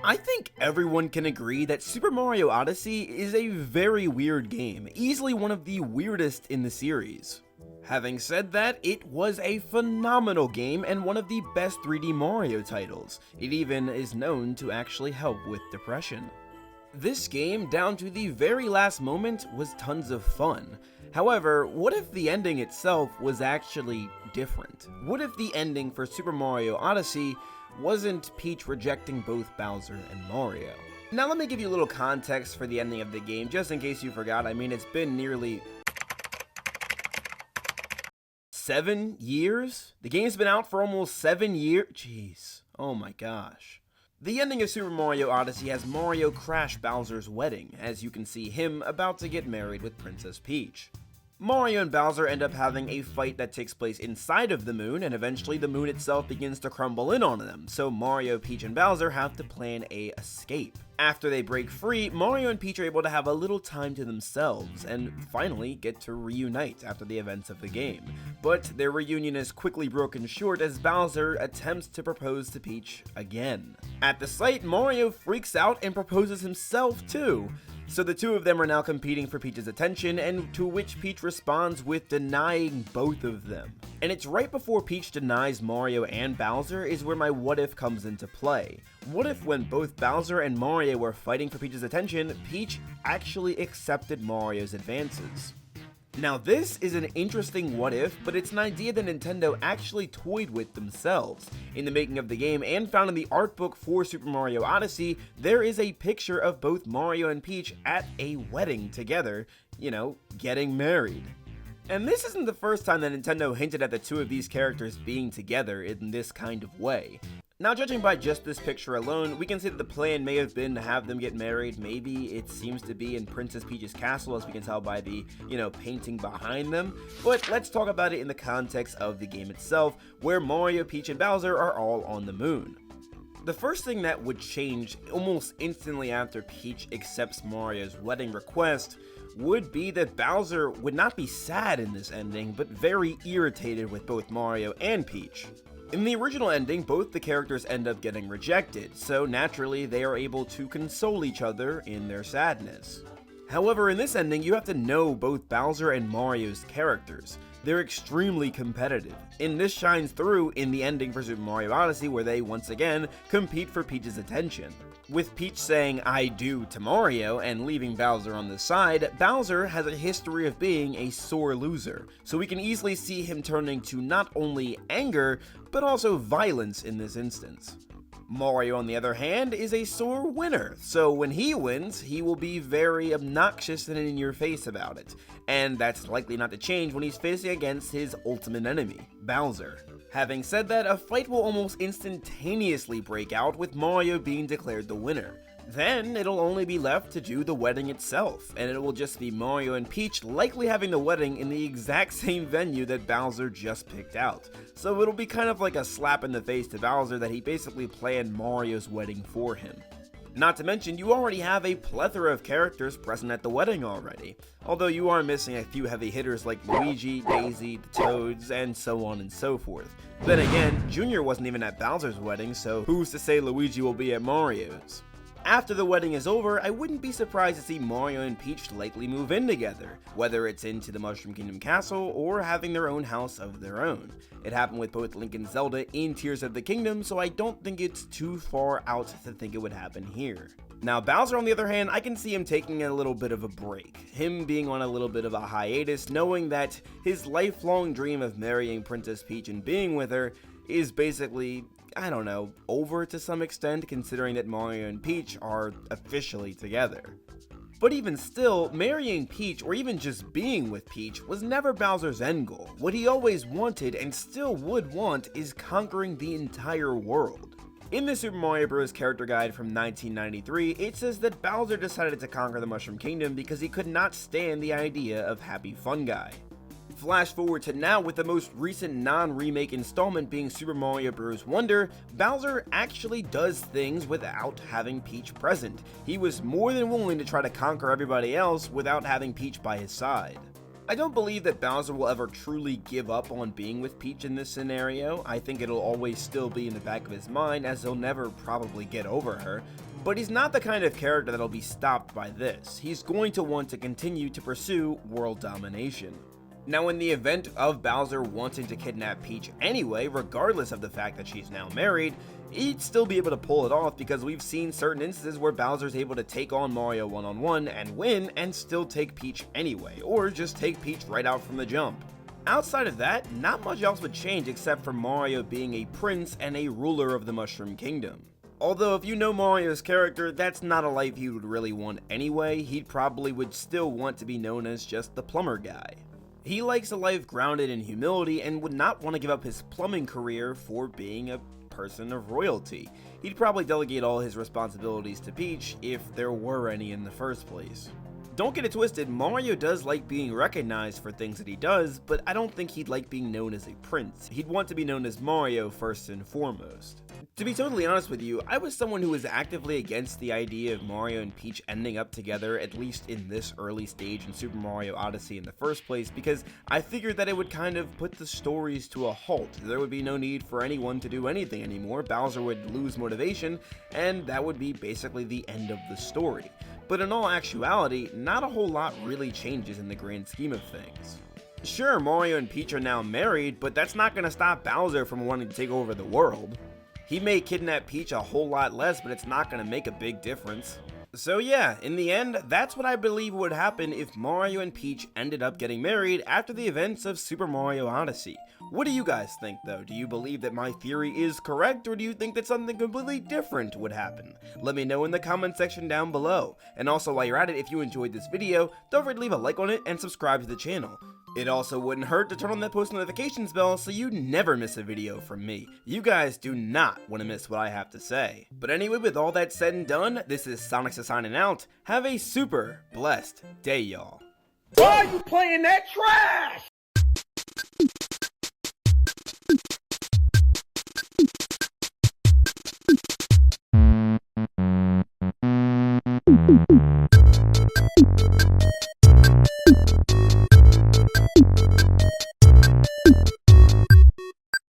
I think everyone can agree that Super Mario Odyssey is a very weird game, easily one of the weirdest in the series. Having said that, it was a phenomenal game and one of the best 3D Mario titles. It even is known to actually help with depression. This game, down to the very last moment, was tons of fun. However, what if the ending itself was actually different? What if the ending for Super Mario Odyssey wasn't Peach rejecting both Bowser and Mario? Now let me give you a little context for the ending of the game, just in case you forgot. I mean, it's been nearly 7 years? The game's been out for almost 7 years? Jeez, oh my gosh. The ending of Super Mario Odyssey has Mario crash Bowser's wedding, as you can see him about to get married with Princess Peach. Mario and Bowser end up having a fight that takes place inside of the moon, and eventually the moon itself begins to crumble in on them, so Mario, Peach, and Bowser have to plan a escape. After they break free, Mario and Peach are able to have a little time to themselves, and finally get to reunite after the events of the game. But their reunion is quickly broken short as Bowser attempts to propose to Peach again. At the sight, Mario freaks out and proposes himself too. So the two of them are now competing for Peach's attention, and to which Peach responds with denying both of them. And it's right before Peach denies Mario and Bowser is where my what if comes into play. What if when both Bowser and Mario were fighting for Peach's attention, Peach actually accepted Mario's advances? Now this is an interesting what if, but it's an idea that Nintendo actually toyed with themselves. In the making of the game and found in the art book for Super Mario Odyssey, there is a picture of both Mario and Peach at a wedding together, getting married. And this isn't the first time that Nintendo hinted at the two of these characters being together in this kind of way. Now, judging by just this picture alone, we can see that the plan may have been to have them get married. Maybe it seems to be in Princess Peach's castle, as we can tell by the, painting behind them. But let's talk about it in the context of the game itself, where Mario, Peach, and Bowser are all on the moon. The first thing that would change almost instantly after Peach accepts Mario's wedding request would be that Bowser would not be sad in this ending, but very irritated with both Mario and Peach. In the original ending, both the characters end up getting rejected, so naturally they are able to console each other in their sadness. However, in this ending, you have to know both Bowser and Mario's characters. They're extremely competitive, and this shines through in the ending for Super Mario Odyssey, where they once again compete for Peach's attention. With Peach saying "I do" to Mario and leaving Bowser on the side, Bowser has a history of being a sore loser, so we can easily see him turning to not only anger, but also violence in this instance. Mario, on the other hand, is a sore winner, so when he wins, he will be very obnoxious and in your face about it, and that's likely not to change when he's facing against his ultimate enemy, Bowser. Having said that, a fight will almost instantaneously break out with Mario being declared the winner. Then it'll only be left to do the wedding itself, and it will just be Mario and Peach likely having the wedding in the exact same venue that Bowser just picked out. So it'll be kind of like a slap in the face to Bowser that he basically planned Mario's wedding for him. Not to mention, you already have a plethora of characters present at the wedding already, although you are missing a few heavy hitters like Luigi, Daisy, the Toads, and so on and so forth. Then again, Junior wasn't even at Bowser's wedding, so who's to say Luigi will be at Mario's? After the wedding is over, I wouldn't be surprised to see Mario and Peach likely move in together, whether it's into the Mushroom Kingdom castle or having their own house of their own. It happened with both Link and Zelda in Tears of the Kingdom, so I don't think it's too far out to think it would happen here. Now Bowser, on the other hand, I can see him taking a little bit of a break, him being on a little bit of a hiatus, knowing that his lifelong dream of marrying Princess Peach and being with her is basically, over to some extent, considering that Mario and Peach are officially together. But even still, marrying Peach, or even just being with Peach, was never Bowser's end goal. What he always wanted, and still would want, is conquering the entire world. In the Super Mario Bros. Character Guide from 1993, it says that Bowser decided to conquer the Mushroom Kingdom because he could not stand the idea of Happy Fun Guy. Flash forward to now, with the most recent non-remake installment being Super Mario Bros. Wonder, Bowser actually does things without having Peach present. He was more than willing to try to conquer everybody else without having Peach by his side. I don't believe that Bowser will ever truly give up on being with Peach in this scenario. I think it'll always still be in the back of his mind, as he'll never probably get over her. But he's not the kind of character that'll be stopped by this. He's going to want to continue to pursue world domination. Now, in the event of Bowser wanting to kidnap Peach anyway, regardless of the fact that she's now married, he'd still be able to pull it off because we've seen certain instances where Bowser's able to take on Mario one-on-one and win and still take Peach anyway, or just take Peach right out from the jump. Outside of that, not much else would change except for Mario being a prince and a ruler of the Mushroom Kingdom. Although if you know Mario's character, that's not a life he would really want anyway. He probably would still want to be known as just the plumber guy. He likes a life grounded in humility and would not want to give up his plumbing career for being a person of royalty. He'd probably delegate all his responsibilities to Peach if there were any in the first place. Don't get it twisted, Mario does like being recognized for things that he does, but I don't think he'd like being known as a prince. He'd want to be known as Mario first and foremost. To be totally honest with you, I was someone who was actively against the idea of Mario and Peach ending up together, at least in this early stage in Super Mario Odyssey in the first place, because I figured that it would kind of put the stories to a halt. There would be no need for anyone to do anything anymore, Bowser would lose motivation, and that would be basically the end of the story. But in all actuality, not a whole lot really changes in the grand scheme of things. Sure, Mario and Peach are now married, but that's not going to stop Bowser from wanting to take over the world. He may kidnap Peach a whole lot less, but it's not going to make a big difference. So yeah, in the end, that's what I believe would happen if Mario and Peach ended up getting married after the events of Super Mario Odyssey. What do you guys think though? Do you believe that my theory is correct, or do you think that something completely different would happen? Let me know in the comment section down below. And also while you're at it, if you enjoyed this video, don't forget to leave a like on it and subscribe to the channel. It also wouldn't hurt to turn on that post notifications bell so you never miss a video from me. You guys do not want to miss what I have to say. But anyway, with all that said and done, this is SONICSTA signing out. Have a super blessed day, y'all. Why are you playing that trash?